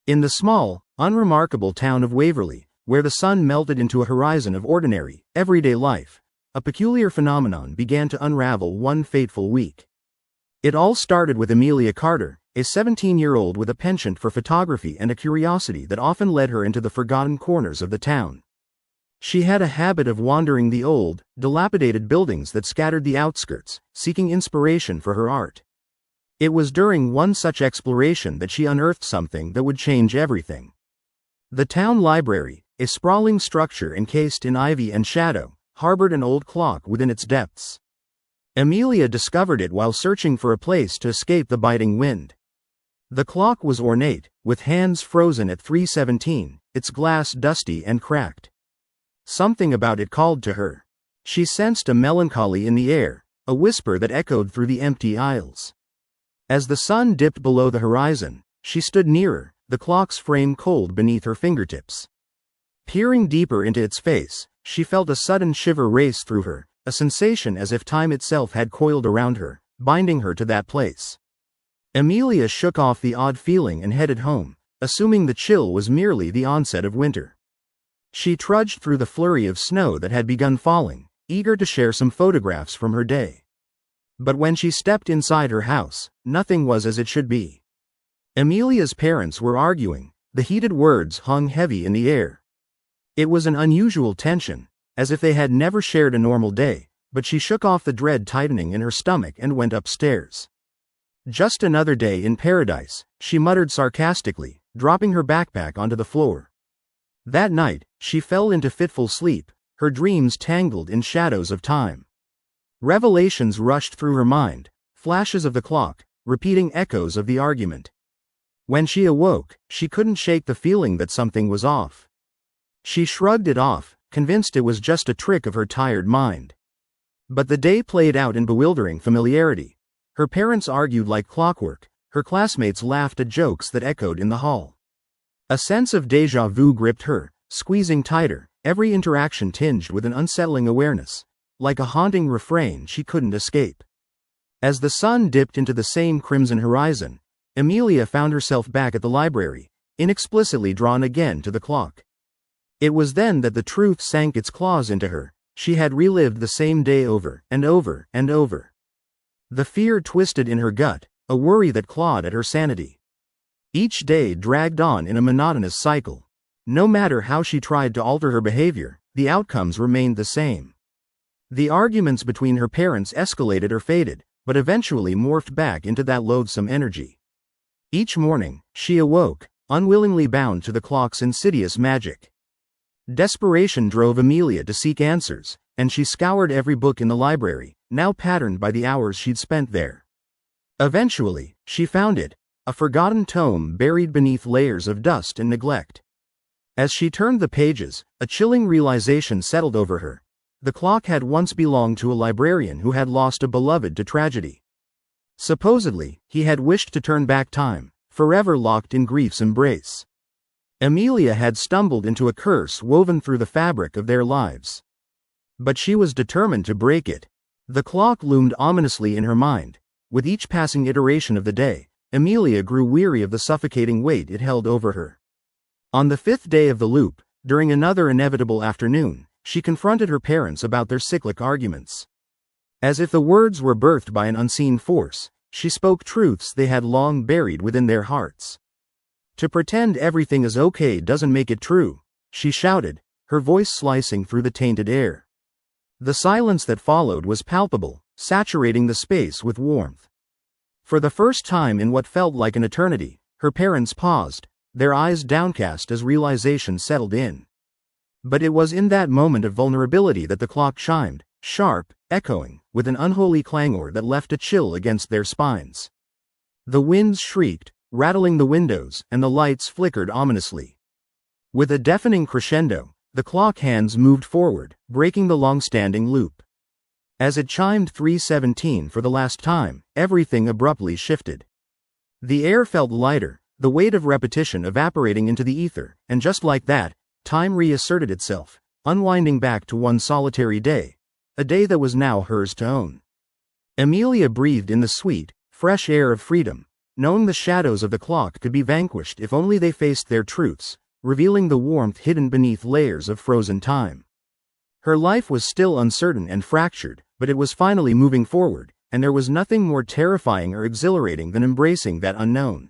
In the small, unremarkable town of Waverly, where the sun melted into a horizon of ordinary, everyday life, a peculiar phenomenon began to unravel one fateful week. It all started with Amelia Carter, a 17-year-old with a penchant for photography and a curiosity that often led her into the forgotten corners of the town. She had a habit of wandering the old, dilapidated buildings that scattered the outskirts, seeking inspiration for her art. It was during one such exploration that she unearthed something that would change everything. The town library, a sprawling structure encased in ivy and shadow, harbored an old clock within its depths. Amelia discovered it while searching for a place to escape the biting wind. The clock was ornate, with hands frozen at 3:17, its glass dusty and cracked. Something about it called to her. She sensed a melancholy in the air, a whisper that echoed through the empty aisles. As the sun dipped below the horizon, she stood nearer, the clock's frame cold beneath her fingertips. Peering deeper into its face, she felt a sudden shiver race through her, a sensation as if time itself had coiled around her, binding her to that place. Amelia shook off the odd feeling and headed home, assuming the chill was merely the onset of winter. She trudged through the flurry of snow that had begun falling, eager to share some photographs from her day. But when she stepped inside her house, nothing was as it should be. Amelia's parents were arguing, the heated words hung heavy in the air. It was an unusual tension, as if they had never shared a normal day, but she shook off the dread tightening in her stomach and went upstairs. "Just another day in paradise," she muttered sarcastically, dropping her backpack onto the floor. That night, she fell into fitful sleep, her dreams tangled in shadows of time. Revelations rushed through her mind, flashes of the clock, repeating echoes of the argument. When she awoke, she couldn't shake the feeling that something was off. She shrugged it off, convinced it was just a trick of her tired mind. But the day played out in bewildering familiarity. Her parents argued like clockwork, her classmates laughed at jokes that echoed in the hall. A sense of déjà vu gripped her, squeezing tighter, every interaction tinged with an unsettling awareness. Like a haunting refrain she couldn't escape. As the sun dipped into the same crimson horizon, Amelia found herself back at the library, inexplicably drawn again to the clock. It was then that the truth sank its claws into her. She had relived the same day over and over and over. The fear twisted in her gut, a worry that clawed at her sanity. Each day dragged on in a monotonous cycle. No matter how she tried to alter her behavior, the outcomes remained the same. The arguments between her parents escalated or faded, but eventually morphed back into that loathsome energy. Each morning, she awoke, unwillingly bound to the clock's insidious magic. Desperation drove Amelia to seek answers, and she scoured every book in the library, now patterned by the hours she'd spent there. Eventually, she found it, a forgotten tome buried beneath layers of dust and neglect. As she turned the pages, a chilling realization settled over her. The clock had once belonged to a librarian who had lost a beloved to tragedy. Supposedly, he had wished to turn back time, forever locked in grief's embrace. Amelia had stumbled into a curse woven through the fabric of their lives. But she was determined to break it. The clock loomed ominously in her mind. With each passing iteration of the day, Amelia grew weary of the suffocating weight it held over her. On the 5th day of the loop, during another inevitable afternoon, she confronted her parents about their cyclic arguments. As if the words were birthed by an unseen force, she spoke truths they had long buried within their hearts. "To pretend everything is okay doesn't make it true," she shouted, her voice slicing through the tainted air. The silence that followed was palpable, saturating the space with warmth. For the first time in what felt like an eternity, her parents paused, their eyes downcast as realization settled in. But it was in that moment of vulnerability that the clock chimed, sharp, echoing, with an unholy clangor that left a chill against their spines. The winds shrieked, rattling the windows, and the lights flickered ominously. With a deafening crescendo, the clock hands moved forward, breaking the long-standing loop. As it chimed 3:17 for the last time, everything abruptly shifted. The air felt lighter, the weight of repetition evaporating into the ether, and just like that, time reasserted itself, unwinding back to one solitary day, a day that was now hers to own. Amelia breathed in the sweet, fresh air of freedom, knowing the shadows of the clock could be vanquished if only they faced their truths, revealing the warmth hidden beneath layers of frozen time. Her life was still uncertain and fractured, but it was finally moving forward, and there was nothing more terrifying or exhilarating than embracing that unknown.